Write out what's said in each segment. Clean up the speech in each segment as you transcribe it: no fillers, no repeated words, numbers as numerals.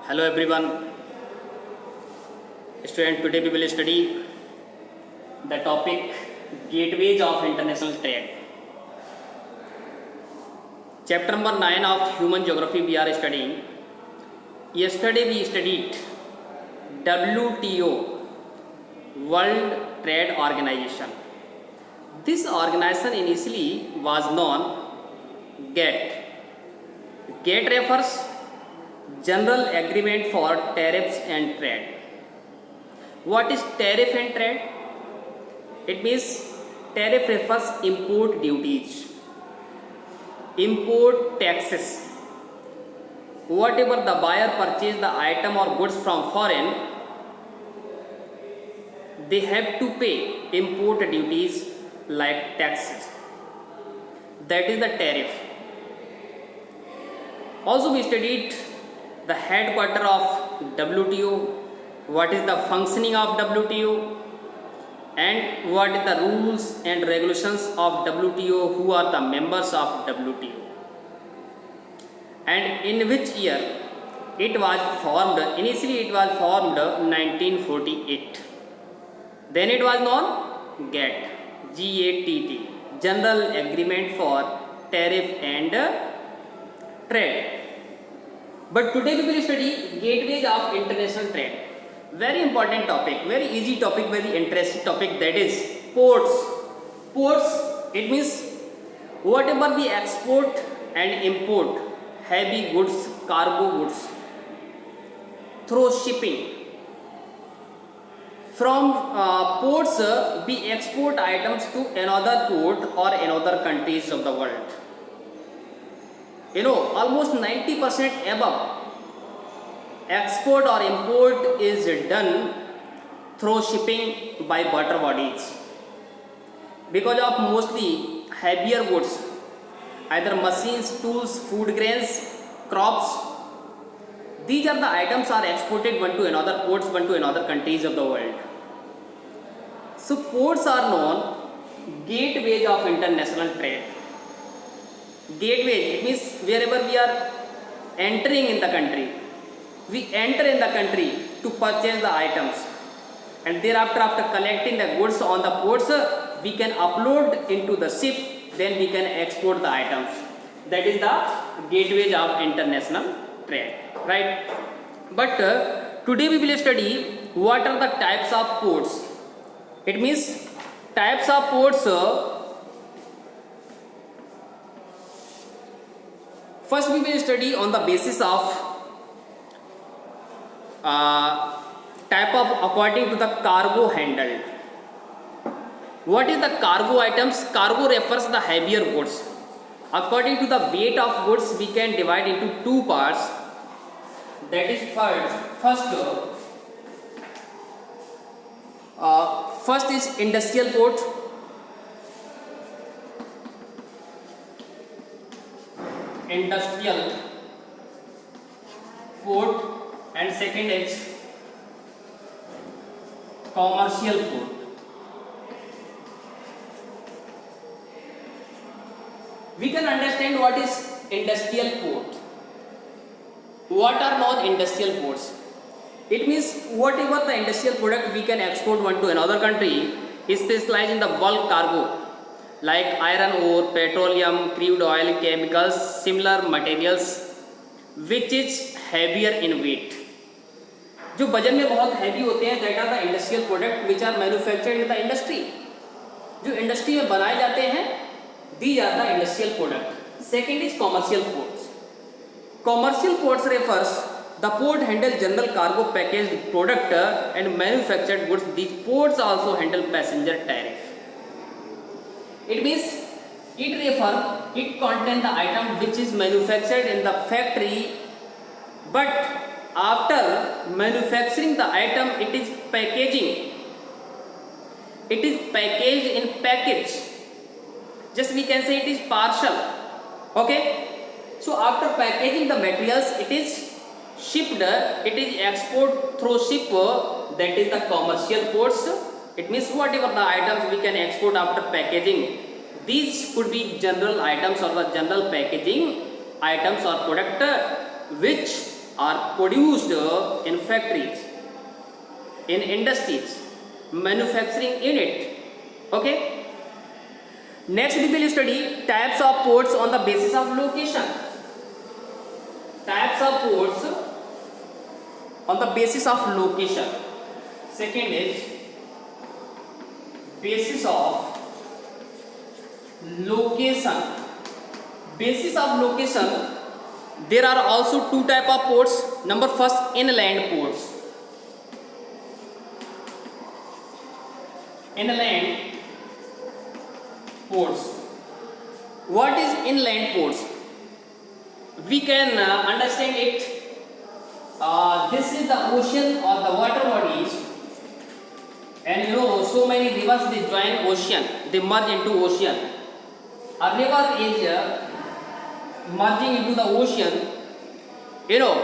Hello everyone, student. Today we will study the topic gateways of international trade. Chapter number 9 of human geography we are studying. Yesterday we studied WTO, World Trade Organization. This organization initially was known GATT. GATT refers General Agreement for Tariffs and Trade. What is tariff and trade? It means tariff refers import duties, import taxes. Whatever the buyer purchase the item or goods from foreign, they have to pay import duties like taxes. That is the tariff. Also we studied the headquarter of WTO, what is the functioning of WTO, and what is the rules and regulations of WTO, who are the members of WTO, and in which year it was formed. Initially it was formed 1948. Then it was known GATT, GATT, General Agreement for Tariff and Trade. But today we will study gateways of international trade. Very important topic, very easy topic, very interesting topic, that is ports. Ports, it means whatever we export and import, heavy goods, cargo goods, through shipping. From ports, we export items to another port or another countries of the world. Almost 90% above export or import is done through shipping by water bodies. Because of mostly heavier goods, either machines, tools, food grains, crops, these are the items are exported one to another ports, one to another countries of the world. So ports are known gateways of international trade. Gateway, it means wherever we are entering in the country, we enter in the country to purchase the items, and thereafter after collecting the goods on the ports, we can upload into the ship, then we can export the items. That is the gateways of international trade, right? But today we will study what are the types of ports. It means types of ports. First we will study on the basis of type of according to the cargo handled. What is the cargo items? Cargo refers the heavier goods. According to the weight of goods, we can divide into two parts. That is first is industrial port. Industrial port, and second is commercial port. We can understand what is industrial port. What are known industrial ports? It means whatever the industrial product we can export one to another country is specialized in the bulk cargo, like iron ore, petroleum, crude oil, chemicals, similar materials, which is heavier in weight. जो वजन में बहुत heavy होते हैं, that are the industrial product which are manufactured in the industry. जो industry में बनाए जाते हैं, these are the industrial product. Second is commercial ports. Commercial ports refers the port handle general cargo packaged product and manufactured goods. These ports also handle passenger tariff. It means it contains the item which is manufactured in the factory, but after manufacturing the item, it is packaging. It is packaged in package. Just we can say it is partial. Okay. So after packaging the materials, it is shipped. It is export through ship. That is the commercial ports. It means whatever the items we can export after packaging, these could be general items or the general packaging items or product which are produced in factories, in industries, manufacturing unit. Okay. Next we will study types of ports on the basis of location. Types of ports on the basis of location. Second is basis of location. Basis of location, there are also two type of ports. Number first, inland ports. Inland ports. What is inland ports? We can understand it. This is the ocean or the water bodies, and you know, so many rivers they join ocean, they merge into ocean. A river is merging into the ocean. You know,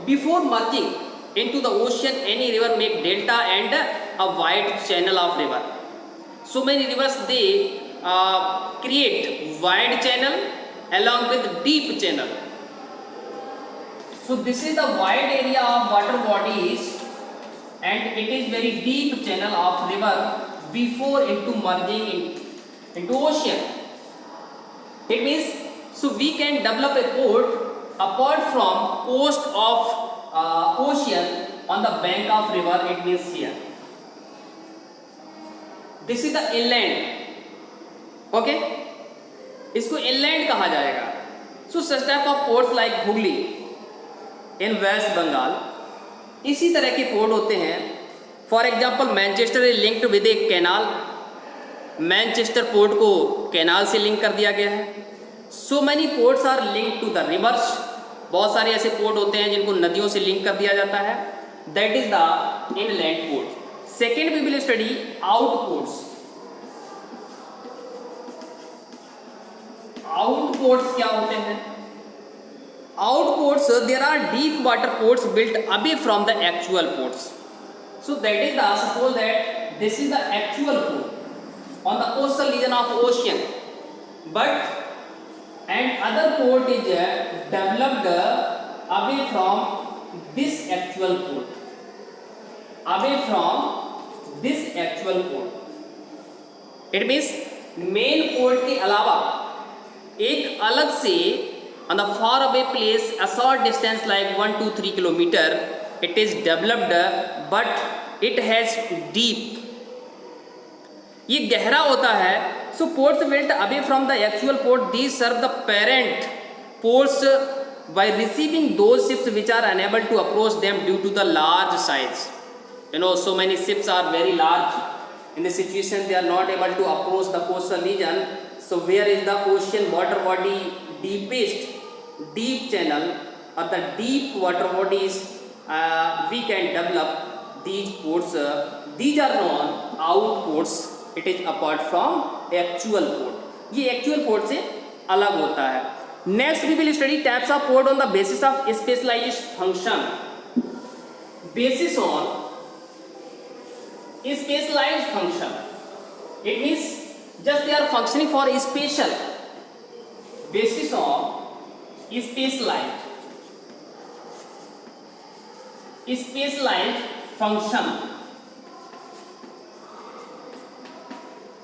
before merging into the ocean, any river make delta and a wide channel of river. So many rivers they create wide channel along with deep channel. So this is the wide area of water bodies, and it is very deep channel of river before into merging into ocean. It means, so we can develop a port apart from coast of ocean on the bank of river. It means here. This is the inland. Okay, इसको inland कहा जाएगा. So such type of ports like Hooghly in West Bengal, इसी तरह के port होते हैं. For example Manchester is linked with a canal. Manchester port को canal से लिंक कर दिया गया है. So many ports are link to the rivers. बहुत सारे ऐसे पोर्ट होते हैं जिनको नदियों से लिंक कर दिया जाता है. That is the inland port. Second we will study out ports. Out ports क्या होते हैं? Out ports, there are deep water ports built away from the actual ports. So that is the, suppose that this is the actual port on the coastal region of ocean, but and other port is developed away from this actual port. Away from this actual port. It means main port के अलावा एक अलग से on the far away place, a short distance like 1 to 3 kilometer, it is developed, but it has deep. ये गहरा होता है. So ports built away from the actual port, these serve the parent ports by receiving those ships which are unable to approach them due to the large size. You know, so many ships are very large. In the situation they are not able to approach the coastal region. So where is the ocean water body deepest, deep channel or the deep water bodies, we can develop these ports. These are known out ports. It is apart from actual port. ये actual port से अलग होता है. Next we will study types of port on the basis of specialized function. Basis on specialized function. It means just they are functioning for a special. Basis on specialized function.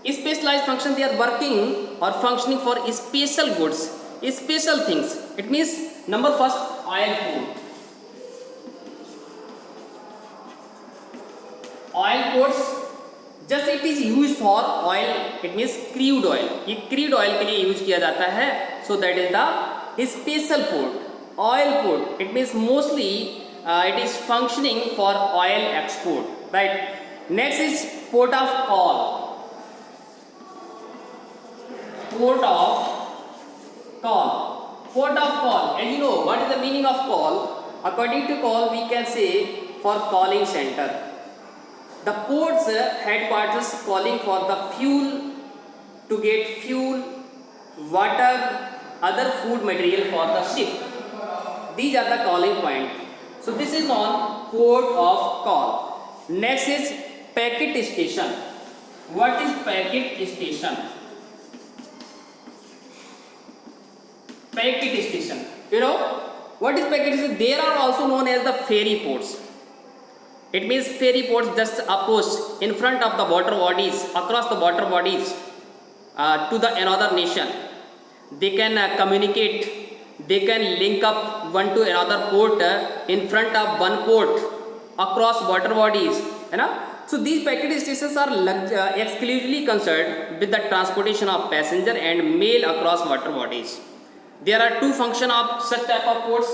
Specialized function, they are working or functioning for special goods, special things. It means number first, oil port. Oil ports, just it is used for oil. It means crude oil. ये crude oil के लिए use किया जाता है. So that is the special port. Oil port, it means mostly it is functioning for oil export, right? Next is port of call. Port of call. Port of call. And you know what is the meaning of call? According to call, we can say for calling center. The port's headquarters calling for the fuel, to get fuel, water, other food material for the ship. These are the calling point. So this is known port of call. Next is packet station. What is packet station? Packet station. You know, What is packet ship? They are also known as the ferry ports. It means ferry ports just opposed in front of the water bodies, across the water bodies to the another nation. They can communicate, they can link up one to another port in front of one port across water bodies, you know. So these packet stations are exclusively concerned with the transportation of passenger and mail across water bodies. There are two functions of such type of ports.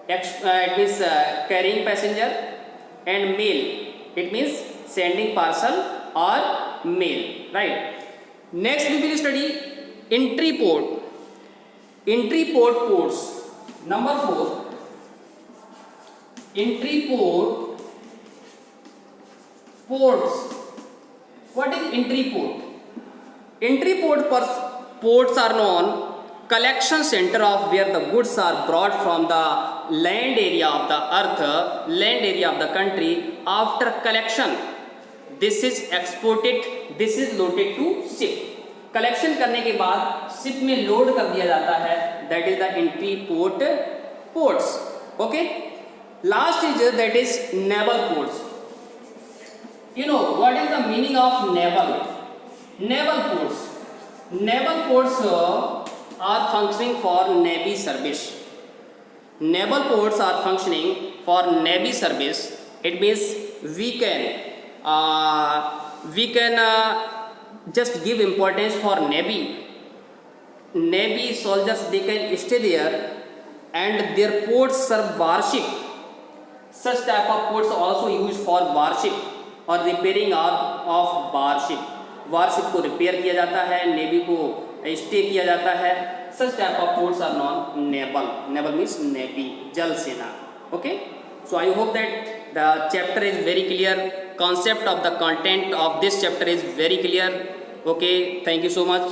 It means carrying passenger, and mail. It means sending parcel or mail, right? Next we will study entry port. Entry port ports. Number 4. Entry port ports. What is entry port? Entry ports are known collection center of where the goods are brought from the land area of the earth, land area of the country. After collection, this is exported, this is loaded to ship. Collection करने के बाद ship में load कर दिया जाता है, that is the entry port ports. Okay, last is that is naval ports. You know what is the meaning of naval? Naval ports. Naval ports are functioning for navy service. Naval ports are functioning for navy service. It means we can just give importance for navy. Navy soldiers, they can stay there and their ports serve warship. Such type of ports are also used for warship और repairing of warship. Warship को repair किया जाता है, navy को stay किया जाता है. Such type of ports are non naval. Naval means navy, जल सेना. Okay, so I hope that the chapter is very clear. concept of the content of this chapter is very clear. Okay, thank you so much.